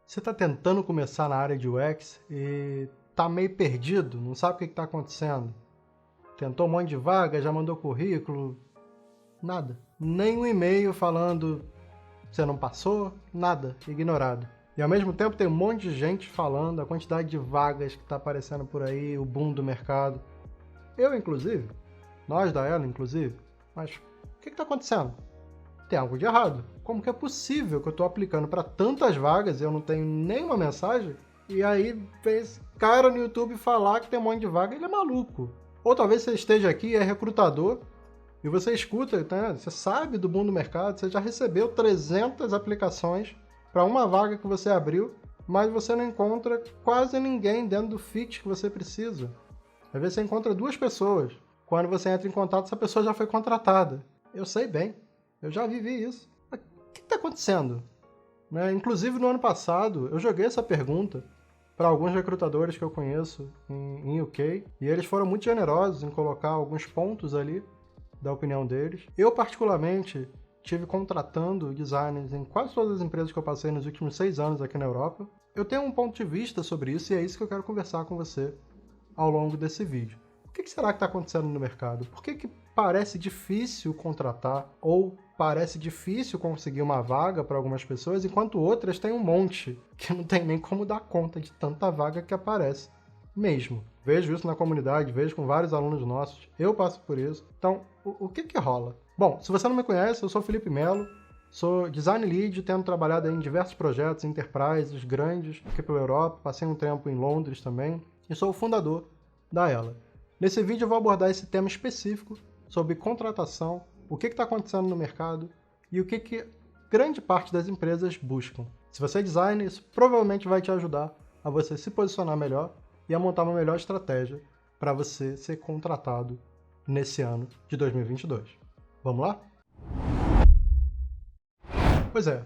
Você está tentando começar na área de UX e está meio perdido, não sabe o que está acontecendo. Tentou um monte de vaga, já mandou currículo, nada. Nem um e-mail falando que você não passou, nada, ignorado. E ao mesmo tempo tem um monte de gente falando a quantidade de vagas que está aparecendo por aí, o boom do mercado. Eu, inclusive, nós da Ela, inclusive, mas o que está acontecendo? Tem algo de errado. Como que é possível que eu estou aplicando para tantas vagas e eu não tenho nenhuma mensagem? E aí vem esse cara no YouTube falar que tem um monte de vaga, ele é maluco. Ou talvez você esteja aqui e é recrutador e você escuta, né? Você sabe do mundo do mercado, você já recebeu 300 aplicações para uma vaga que você abriu, mas você não encontra quase ninguém dentro do fit que você precisa. Às vezes você encontra 2 pessoas. Quando você entra em contato, essa pessoa já foi contratada. Eu sei bem. Eu já vivi isso. Mas o que está acontecendo? Né? Inclusive, no ano passado, eu joguei essa pergunta para alguns recrutadores que eu conheço em UK, e eles foram muito generosos em colocar alguns pontos ali da opinião deles. Eu, particularmente, tive contratando designers em quase todas as empresas que eu passei nos últimos 6 anos aqui na Europa. Eu tenho um ponto de vista sobre isso e é isso que eu quero conversar com você ao longo desse vídeo. O que será que está acontecendo no mercado? Por que parece difícil contratar ou parece difícil conseguir uma vaga para algumas pessoas, enquanto outras têm um monte, que não tem nem como dar conta de tanta vaga que aparece mesmo. Vejo isso na comunidade, vejo com vários alunos nossos, eu passo por isso. Então, o que rola? Bom, se você não me conhece, eu sou Felipe Melo, sou design lead, tendo trabalhado em diversos projetos enterprises grandes aqui pela Europa, passei um tempo em Londres também, e sou o fundador da Ela. Nesse vídeo eu vou abordar esse tema específico sobre contratação, o que está acontecendo no mercado e o que grande parte das empresas buscam. Se você é designer, isso provavelmente vai te ajudar a você se posicionar melhor e a montar uma melhor estratégia para você ser contratado nesse ano de 2022. Vamos lá? Pois é,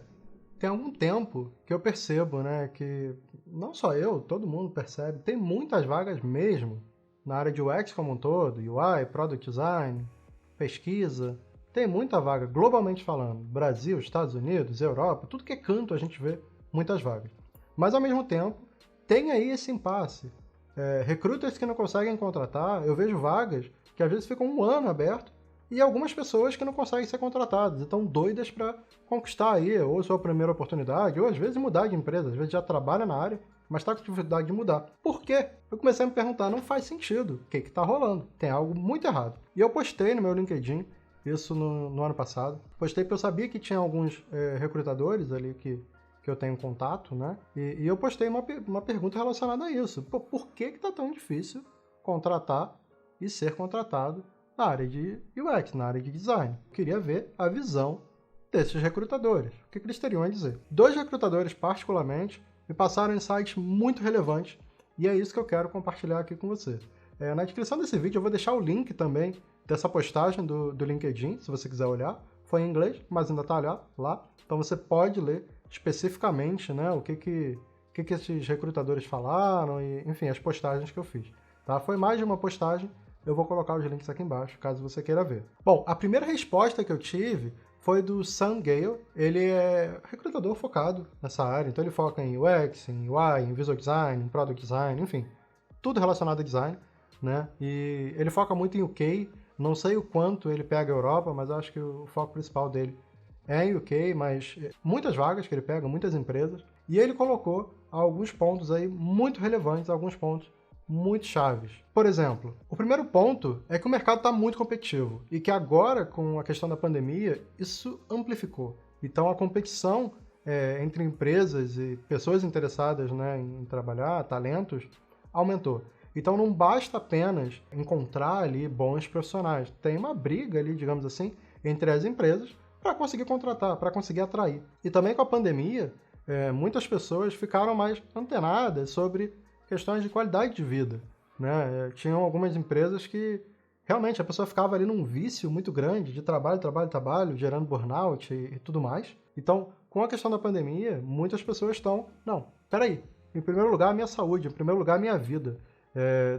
tem algum tempo que eu percebo, né, que não só eu, todo mundo percebe, tem muitas vagas mesmo na área de UX como um todo, UI, Product Design, pesquisa, tem muita vaga, globalmente falando, Brasil, Estados Unidos, Europa, tudo que é canto a gente vê muitas vagas. Mas ao mesmo tempo, tem aí esse impasse. Recruiters que não conseguem contratar, eu vejo vagas que às vezes ficam um ano aberto e algumas pessoas que não conseguem ser contratadas, estão doidas para conquistar aí ou sua primeira oportunidade, ou às vezes mudar de empresa, às vezes já trabalha na área, mas está com dificuldade de mudar. Por quê? Eu comecei a me perguntar, não faz sentido, o que está rolando? Tem algo muito errado. E eu postei no meu LinkedIn, isso no ano passado, postei porque eu sabia que tinha alguns recrutadores ali que eu tenho contato, né? E eu postei uma pergunta relacionada a isso. Pô, por que está tão difícil contratar e ser contratado na área de UX, na área de design? Eu queria ver a visão desses recrutadores. O que eles teriam a dizer? 2 recrutadores, particularmente, me passaram insights muito relevantes e é isso que eu quero compartilhar aqui com você. Na descrição desse vídeo eu vou deixar o link também dessa postagem do LinkedIn, se você quiser olhar. Foi em inglês, mas ainda está lá. Então você pode ler especificamente, né, o que esses recrutadores falaram e, enfim, as postagens que eu fiz. Tá? Foi mais de uma postagem, eu vou colocar os links aqui embaixo, caso você queira ver. Bom, a primeira resposta que eu tive foi do Sam Gale. Ele é recrutador focado nessa área, então ele foca em UX, em UI, em Visual Design, em Product Design, enfim, tudo relacionado a design, né? E ele foca muito em UK, não sei o quanto ele pega a Europa, mas acho que o foco principal dele é em UK, mas muitas vagas que ele pega, muitas empresas, e ele colocou alguns pontos aí muito relevantes, alguns pontos muito chaves. Por exemplo, o primeiro ponto é que o mercado está muito competitivo e que agora, com a questão da pandemia, isso amplificou. Então, a competição entre empresas e pessoas interessadas, né, em trabalhar, talentos, aumentou. Então, não basta apenas encontrar ali bons profissionais. Tem uma briga ali, digamos assim, entre as empresas para conseguir contratar, para conseguir atrair. E também com a pandemia, muitas pessoas ficaram mais antenadas sobre questões de qualidade de vida, né? Tinham algumas empresas que realmente a pessoa ficava ali num vício muito grande de trabalho, gerando burnout e tudo mais. Então, com a questão da pandemia, muitas pessoas estão, não, peraí, em primeiro lugar a minha saúde, em primeiro lugar a minha vida,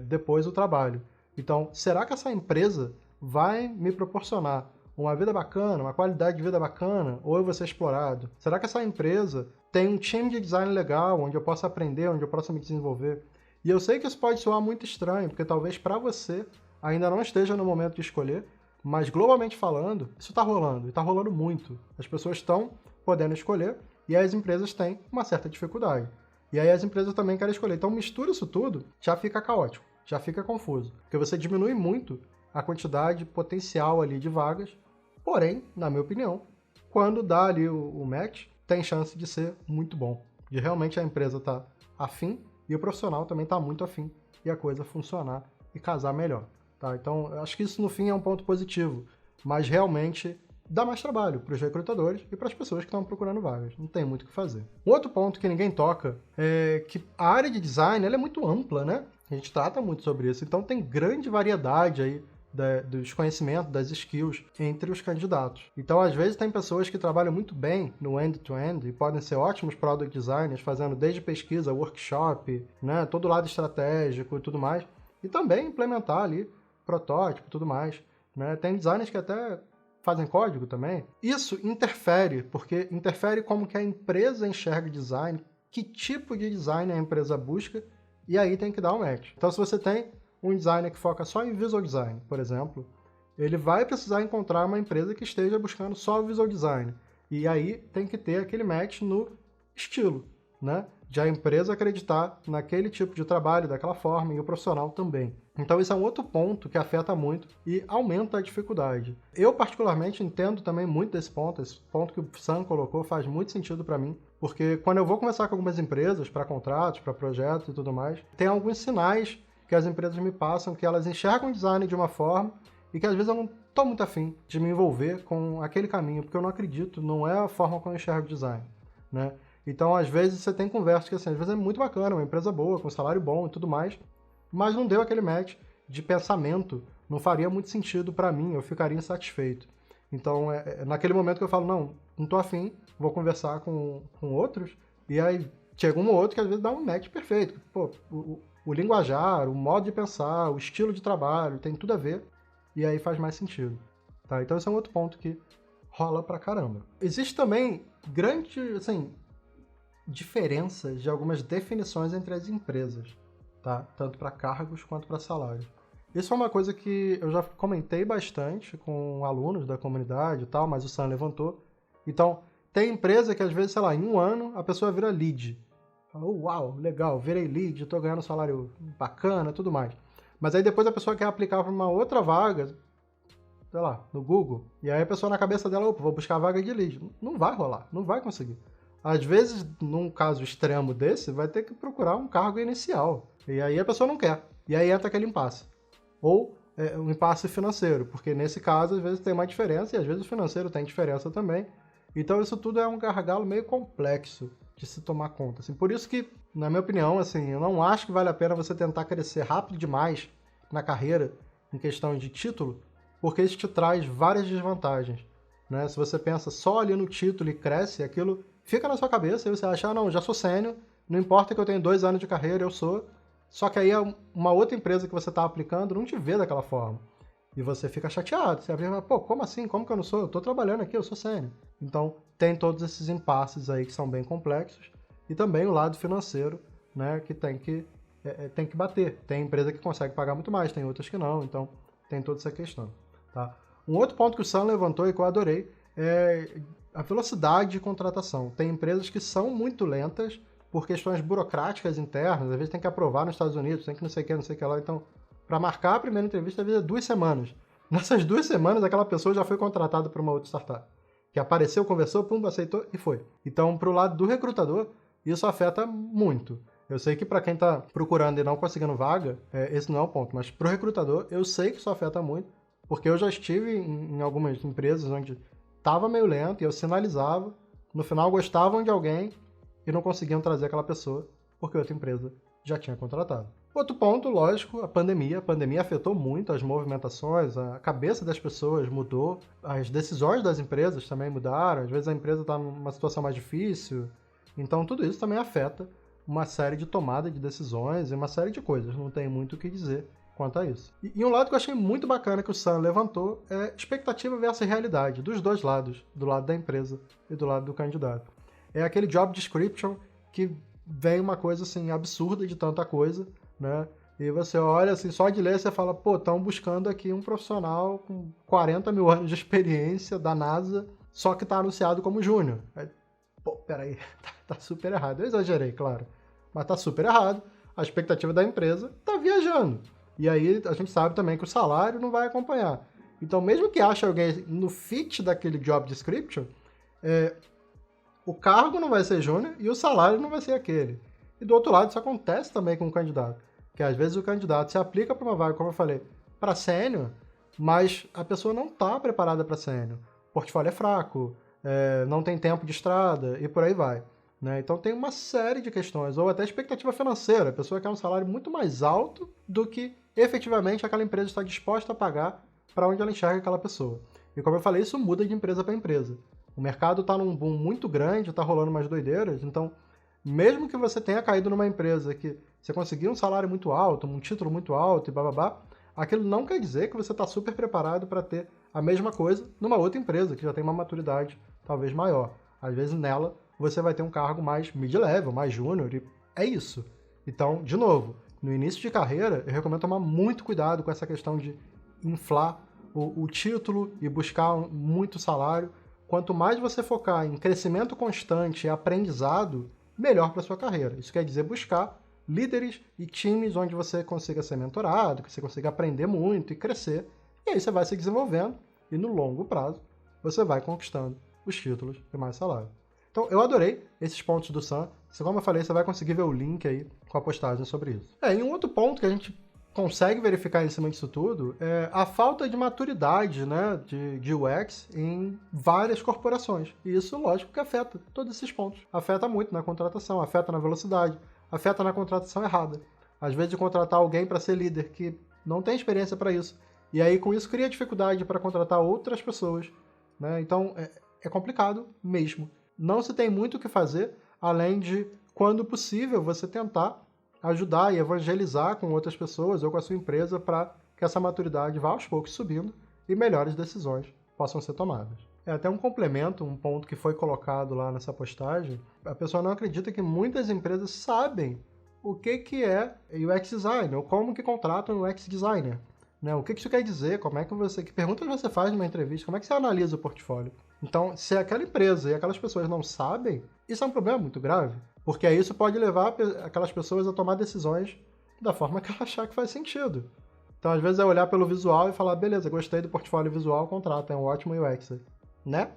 depois o trabalho. Então, será que essa empresa vai me proporcionar uma vida bacana, uma qualidade de vida bacana, ou eu vou ser explorado? Será que essa empresa tem um time de design legal, onde eu possa aprender, onde eu possa me desenvolver. E eu sei que isso pode soar muito estranho, porque talvez para você ainda não esteja no momento de escolher, mas globalmente falando, isso está rolando, e está rolando muito. As pessoas estão podendo escolher, e aí as empresas têm uma certa dificuldade. E aí as empresas também querem escolher. Então mistura isso tudo, já fica caótico, já fica confuso. Porque você diminui muito a quantidade potencial ali de vagas, porém, na minha opinião, quando dá ali o match, tem chance de ser muito bom. De realmente a empresa tá afim e o profissional também tá muito afim e a coisa funcionar e casar melhor. Tá? Então, eu acho que isso no fim é um ponto positivo, mas realmente dá mais trabalho para os recrutadores e para as pessoas que estão procurando vagas. Não tem muito o que fazer. Um outro ponto que ninguém toca é que a área de design ela é muito ampla, né? A gente trata muito sobre isso, então tem grande variedade aí dos conhecimentos, das skills entre os candidatos. Então, às vezes, tem pessoas que trabalham muito bem no end-to-end e podem ser ótimos product designers, fazendo desde pesquisa, workshop, né, todo o lado estratégico e tudo mais, e também implementar ali protótipo e tudo mais. Né? Tem designers que até fazem código também. Isso interfere, porque interfere como que a empresa enxerga design, que tipo de design a empresa busca, e aí tem que dar um match. Então, se você tem um designer que foca só em visual design, por exemplo, ele vai precisar encontrar uma empresa que esteja buscando só visual design. E aí tem que ter aquele match no estilo, né? De a empresa acreditar naquele tipo de trabalho, daquela forma, e o profissional também. Então isso é um outro ponto que afeta muito e aumenta a dificuldade. Eu, particularmente, entendo também muito desse ponto. Esse ponto que o Sam colocou faz muito sentido para mim, porque quando eu vou conversar com algumas empresas para contratos, para projetos e tudo mais, tem alguns sinais que as empresas me passam, que elas enxergam o design de uma forma e que às vezes eu não estou muito afim de me envolver com aquele caminho, porque eu não acredito, não é a forma como eu enxergo o design, né? Então, às vezes, você tem conversas que, assim, às vezes é muito bacana, uma empresa boa, com salário bom e tudo mais, mas não deu aquele match de pensamento, não faria muito sentido para mim, eu ficaria insatisfeito. Então, é naquele momento que eu falo, não estou afim, vou conversar com outros, e aí chega um ou outro que às vezes dá um match perfeito. Pô, o linguajar, o modo de pensar, o estilo de trabalho, tem tudo a ver, e aí faz mais sentido. Tá? Então esse é um outro ponto que rola pra caramba. Existe também grande, assim, diferenças de algumas definições entre as empresas, tá? Tanto para cargos quanto para salários. Isso é uma coisa que eu já comentei bastante com alunos da comunidade e tal, mas o Sam levantou. Então, tem empresa que às vezes, sei lá, em um ano a pessoa vira lead. Fala, uau, legal, virei lead, tô ganhando um salário bacana, tudo mais. Mas aí depois a pessoa quer aplicar para uma outra vaga, sei lá, no Google, e aí a pessoa na cabeça dela, opa, vou buscar a vaga de lead. Não vai rolar, não vai conseguir. Às vezes, num caso extremo desse, vai ter que procurar um cargo inicial. E aí a pessoa não quer. E aí entra aquele impasse. Ou um impasse financeiro, porque nesse caso, às vezes tem uma diferença, e às vezes o financeiro tem diferença também. Então isso tudo é um gargalo meio complexo de se tomar conta. Assim, por isso que, na minha opinião, assim, eu não acho que vale a pena você tentar crescer rápido demais na carreira, em questão de título, porque isso te traz várias desvantagens. Né? Se você pensa só ali no título e cresce, aquilo fica na sua cabeça e você acha, não, já sou sênior, não importa que eu tenha 2 anos de carreira, eu sou. Só que aí uma outra empresa que você está aplicando não te vê daquela forma. E você fica chateado. Você pensa, pô, como assim? Como que eu não sou? Eu tô trabalhando aqui, eu sou sênior. Então, tem todos esses impasses aí que são bem complexos. E também o lado financeiro, né, que tem que bater. Tem empresa que consegue pagar muito mais, tem outras que não. Então, tem toda essa questão. Tá? Um outro ponto que o Sam levantou e que eu adorei é a velocidade de contratação. Tem empresas que são muito lentas por questões burocráticas internas. Às vezes tem que aprovar nos Estados Unidos, tem que não sei o que lá. Então, para marcar a primeira entrevista, às vezes é 2 semanas. Nessas 2 semanas, aquela pessoa já foi contratada para uma outra startup. Que apareceu, conversou, pum, aceitou e foi. Então, para o lado do recrutador, isso afeta muito. Eu sei que para quem está procurando e não conseguindo vaga, esse não é o ponto. Mas para o recrutador, eu sei que isso afeta muito, porque eu já estive em algumas empresas onde estava meio lento e eu sinalizava, no final gostavam de alguém e não conseguiam trazer aquela pessoa porque outra empresa já tinha contratado. Outro ponto, lógico, a pandemia. A pandemia afetou muito as movimentações, a cabeça das pessoas mudou, as decisões das empresas também mudaram, às vezes a empresa está numa situação mais difícil, então tudo isso também afeta uma série de tomada de decisões e uma série de coisas, não tem muito o que dizer quanto a isso. E um lado que eu achei muito bacana que o Sam levantou é expectativa versus realidade, dos dois lados, do lado da empresa e do lado do candidato. é aquele job description que vem uma coisa assim absurda de tanta coisa, né? E você olha assim, só de ler você fala, pô, estão buscando aqui um profissional com 40 mil anos de experiência da NASA, só que está anunciado como júnior. Pô, peraí, tá super errado. Eu exagerei, claro, mas tá super errado. A expectativa da empresa tá viajando. E aí a gente sabe também que o salário não vai acompanhar. Então, mesmo que ache alguém no fit daquele job description, o cargo não vai ser júnior e o salário não vai ser aquele. E do outro lado, isso acontece também com o candidato. Que às vezes o candidato se aplica para uma vaga, como eu falei, para sênior, mas a pessoa não está preparada para sênior. O portfólio é fraco, não tem tempo de estrada e por aí vai. Né? Então tem uma série de questões, ou até expectativa financeira. A pessoa quer um salário muito mais alto do que efetivamente aquela empresa está disposta a pagar para onde ela enxerga aquela pessoa. E como eu falei, isso muda de empresa para empresa. O mercado está num boom muito grande, está rolando umas doideiras, então mesmo que você tenha caído numa empresa que você conseguiu um salário muito alto, um título muito alto e bababá, aquilo não quer dizer que você está super preparado para ter a mesma coisa numa outra empresa, que já tem uma maturidade talvez maior. Às vezes nela você vai ter um cargo mais mid-level, mais júnior, e é isso. Então, de novo, no início de carreira, eu recomendo tomar muito cuidado com essa questão de inflar o título e buscar muito salário. Quanto mais você focar em crescimento constante e aprendizado, melhor para sua carreira. Isso quer dizer buscar líderes e times onde você consiga ser mentorado, que você consiga aprender muito e crescer. E aí você vai se desenvolvendo e no longo prazo você vai conquistando os títulos e mais salário. Então, eu adorei esses pontos do Sam. Como eu falei, você vai conseguir ver o link aí com a postagem sobre isso. E um outro ponto que a gente consegue verificar em cima disso tudo é a falta de maturidade, né, de UX em várias corporações. E isso, lógico, que afeta todos esses pontos. Afeta muito na contratação, afeta na velocidade, afeta na contratação errada. Às vezes, de contratar alguém para ser líder que não tem experiência para isso. E aí, com isso, cria dificuldade para contratar outras pessoas. Né? Então, é complicado mesmo. Não se tem muito o que fazer, além de, quando possível, você tentar ajudar e evangelizar com outras pessoas ou com a sua empresa para que essa maturidade vá aos poucos subindo e melhores decisões possam ser tomadas. Até um complemento, um ponto que foi colocado lá nessa postagem, a pessoa não acredita que muitas empresas sabem o que é UX design, ou como que contratam um UX designer. Né? O que isso quer dizer, que perguntas você faz numa entrevista, como é que você analisa o portfólio. Então, se aquela empresa e aquelas pessoas não sabem, isso é um problema muito grave, porque aí isso pode levar aquelas pessoas a tomar decisões da forma que ela achar que faz sentido. Então, às vezes, é olhar pelo visual e falar, beleza, gostei do portfólio visual, contrata, é um ótimo UX. Né?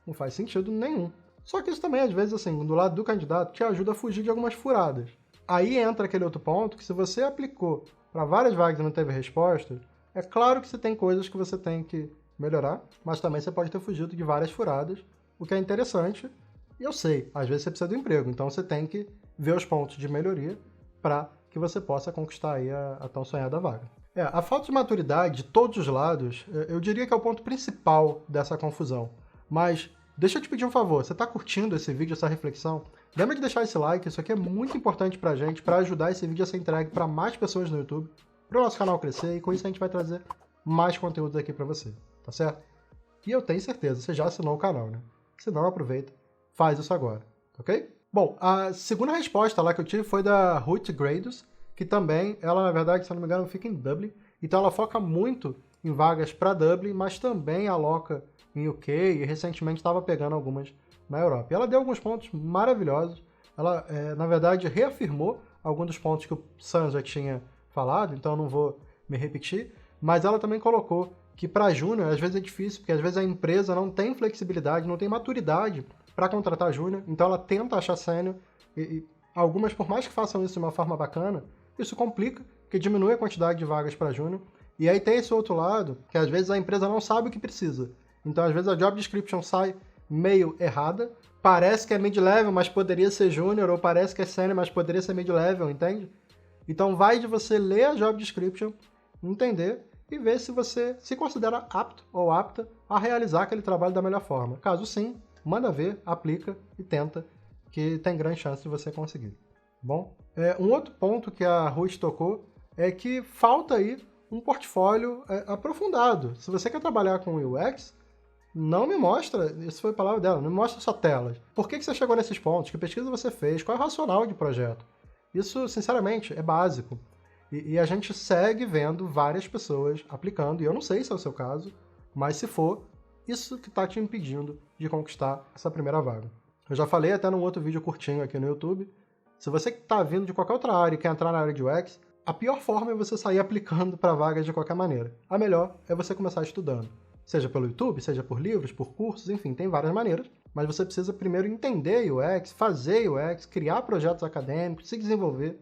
Não faz sentido nenhum. Só que isso também, às vezes, assim, do lado do candidato, te ajuda a fugir de algumas furadas. Aí entra aquele outro ponto que se você aplicou para várias vagas e não teve resposta, é claro que você tem coisas que você tem que melhorar, mas também você pode ter fugido de várias furadas, o que é interessante. E eu sei, às vezes você precisa do emprego, então você tem que ver os pontos de melhoria para que você possa conquistar aí a tão sonhada vaga. A falta de maturidade de todos os lados, eu diria que é o ponto principal dessa confusão. Mas deixa eu te pedir um favor, você está curtindo esse vídeo, essa reflexão? Lembra de deixar esse like, isso aqui é muito importante para a gente, para ajudar esse vídeo a ser entregue para mais pessoas no YouTube, para o nosso canal crescer, e com isso a gente vai trazer mais conteúdos aqui para você, tá certo? E eu tenho certeza, você já assinou o canal, né? Se não, aproveita, faz isso agora, ok? Bom, a segunda resposta lá que eu tive foi da Ruth Grados, que também, ela na verdade, se eu não me engano, fica em Dublin, então ela foca muito em vagas para Dublin, mas também aloca em UK e recentemente estava pegando algumas na Europa. E ela deu alguns pontos maravilhosos, ela, na verdade, reafirmou alguns dos pontos que o Sam já tinha falado, então eu não vou me repetir, mas ela também colocou que para júnior às vezes é difícil, porque às vezes a empresa não tem flexibilidade, não tem maturidade para contratar júnior, então ela tenta achar sênior, e algumas, por mais que façam isso de uma forma bacana, isso complica, porque diminui a quantidade de vagas para júnior, e aí tem esse outro lado, que às vezes a empresa não sabe o que precisa, então às vezes a job description sai meio errada, parece que é mid-level, mas poderia ser júnior, ou parece que é sênior, mas poderia ser mid-level, entende? Então vai de você ler a job description, entender e ver se você se considera apto ou apta a realizar aquele trabalho da melhor forma. Caso sim, manda ver, aplica e tenta, que tem grande chance de você conseguir. Bom, um outro ponto que a Ruth tocou é que falta aí um portfólio aprofundado. Se você quer trabalhar com UX, não me mostra, isso foi a palavra dela, não me mostra só telas. Por que você chegou nesses pontos? Que pesquisa você fez? Qual é o racional de projeto? Isso, sinceramente, é básico. E a gente segue vendo várias pessoas aplicando, e eu não sei se é o seu caso, mas se for, isso que está te impedindo de conquistar essa primeira vaga. Eu já falei até num outro vídeo curtinho aqui no YouTube, se você está vindo de qualquer outra área e quer entrar na área de UX, a pior forma é você sair aplicando para vagas de qualquer maneira. A melhor é você começar estudando. Seja pelo YouTube, seja por livros, por cursos, enfim, tem várias maneiras. Mas você precisa primeiro entender UX, fazer UX, criar projetos acadêmicos, se desenvolver,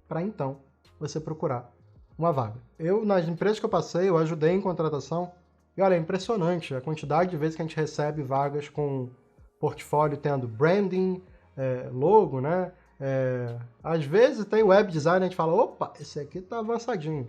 para então você procurar uma vaga. Nas empresas que eu passei, eu ajudei em contratação, e olha, é impressionante a quantidade de vezes que a gente recebe vagas com portfólio tendo branding, logo, né? Às vezes tem web design e a gente fala, opa, esse aqui tá avançadinho.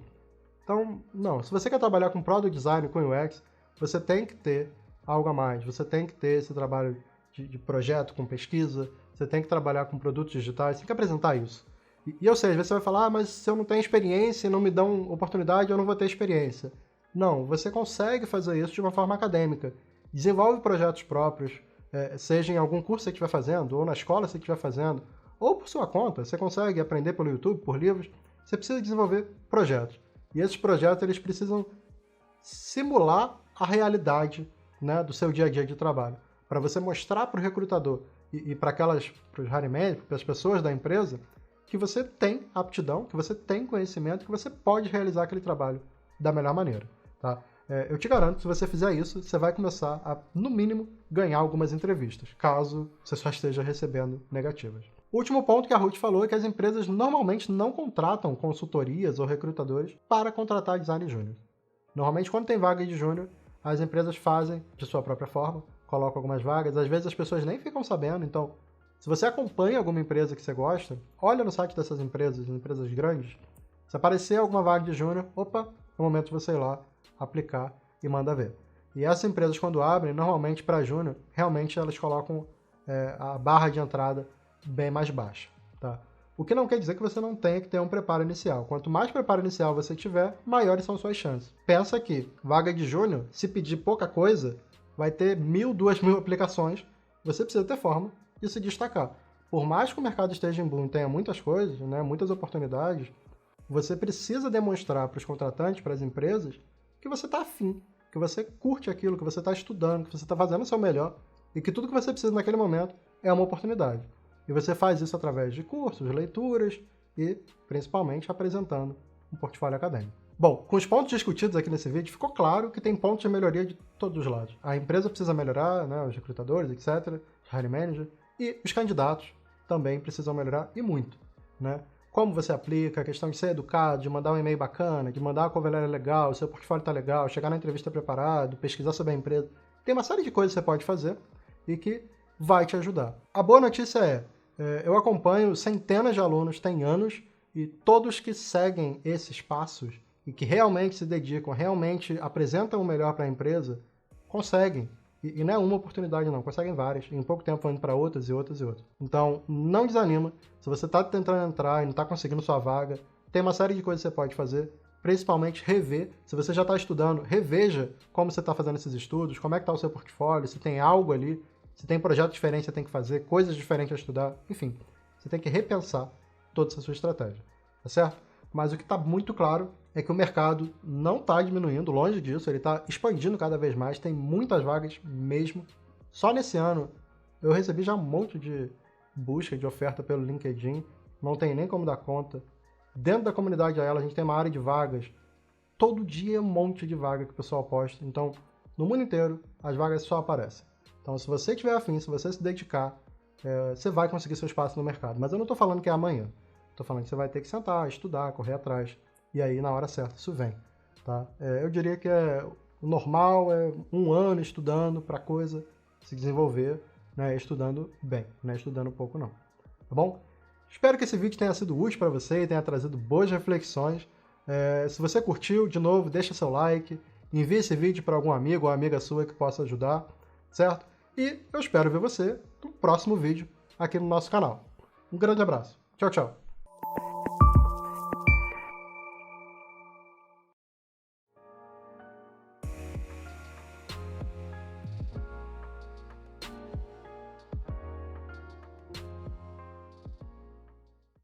Então, não, se você quer trabalhar com product design, com UX, você tem que ter algo a mais, você tem que ter esse trabalho de projeto com pesquisa, você tem que trabalhar com produtos digitais, você tem que apresentar isso. E eu sei, às vezes você vai falar, mas se eu não tenho experiência e não me dão oportunidade, eu não vou ter experiência. Não, você consegue fazer isso de uma forma acadêmica. Desenvolve projetos próprios, seja em algum curso que você estiver fazendo, ou na escola que você estiver fazendo, ou por sua conta, você consegue aprender pelo YouTube, por livros, você precisa desenvolver projetos. E esses projetos, eles precisam simular a realidade, né, do seu dia a dia de trabalho, para você mostrar para o recrutador e para os hiring managers, para as pessoas da empresa, que você tem aptidão, que você tem conhecimento, que você pode realizar aquele trabalho da melhor maneira. Tá? Eu te garanto que se você fizer isso, você vai começar a, no mínimo, ganhar algumas entrevistas, caso você só esteja recebendo negativas. O último ponto que a Ruth falou é que as empresas normalmente não contratam consultorias ou recrutadores para contratar design júnior. Normalmente, quando tem vaga de júnior, as empresas fazem de sua própria forma, colocam algumas vagas, às vezes as pessoas nem ficam sabendo, então, se você acompanha alguma empresa que você gosta, olha no site dessas empresas grandes, se aparecer alguma vaga de júnior, opa, é o momento de você ir lá, aplicar e manda ver. E essas empresas, quando abrem, normalmente para júnior, realmente elas colocam a barra de entrada bem mais baixa, tá? O que não quer dizer que você não tenha que ter um preparo inicial. Quanto mais preparo inicial você tiver, maiores são suas chances. Pensa que vaga de júnior, se pedir pouca coisa, vai ter 1.000, 2.000 aplicações. Você precisa ter forma de se destacar. Por mais que o mercado esteja em boom e tenha muitas coisas, né, muitas oportunidades, você precisa demonstrar para os contratantes, para as empresas, que você está afim, que você curte aquilo, que você está estudando, que você está fazendo o seu melhor e que tudo que você precisa naquele momento é uma oportunidade. E você faz isso através de cursos, leituras e, principalmente, apresentando um portfólio acadêmico. Bom, com os pontos discutidos aqui nesse vídeo, ficou claro que tem pontos de melhoria de todos os lados. A empresa precisa melhorar, né, os recrutadores, etc., os hiring managers, e os candidatos também precisam melhorar, e muito. Né? Como você aplica, a questão de ser educado, de mandar um e-mail bacana, de mandar uma cover letter legal, seu portfólio está legal, chegar na entrevista preparado, pesquisar sobre a empresa. Tem uma série de coisas que você pode fazer e que vai te ajudar. A boa notícia eu acompanho centenas de alunos, tem anos, e todos que seguem esses passos e que realmente se dedicam, realmente apresentam o melhor para a empresa, conseguem. E não é uma oportunidade não, conseguem várias, em pouco tempo indo para outras e outras e outras. Então, não desanima. Se você está tentando entrar e não está conseguindo sua vaga, tem uma série de coisas que você pode fazer, principalmente rever. Se você já está estudando, reveja como você está fazendo esses estudos, como é que está o seu portfólio, se tem algo ali, se tem projeto diferente que você tem que fazer, coisas diferentes a estudar, enfim. Você tem que repensar toda essa sua estratégia, tá certo? Mas o que está muito claro é que o mercado não está diminuindo, longe disso, ele está expandindo cada vez mais, tem muitas vagas mesmo. Só nesse ano eu recebi já um monte de busca, de oferta pelo LinkedIn, não tem nem como dar conta. Dentro da comunidade a gente tem uma área de vagas, todo dia é um monte de vaga que o pessoal posta, então no mundo inteiro as vagas só aparecem. Então se você tiver afim, se você se dedicar, você vai conseguir seu espaço no mercado. Mas eu não estou falando que é amanhã, estou falando que você vai ter que sentar, estudar, correr atrás. E aí, na hora certa, isso vem. Tá? Eu diria que o normal é 1 ano estudando para a coisa se desenvolver, né? Estudando bem, não é estudando pouco não. Tá bom? Espero que esse vídeo tenha sido útil para você e tenha trazido boas reflexões. Se você curtiu, de novo, deixa seu like, envie esse vídeo para algum amigo ou amiga sua que possa ajudar, certo? E eu espero ver você no próximo vídeo aqui no nosso canal. Um grande abraço. Tchau, tchau.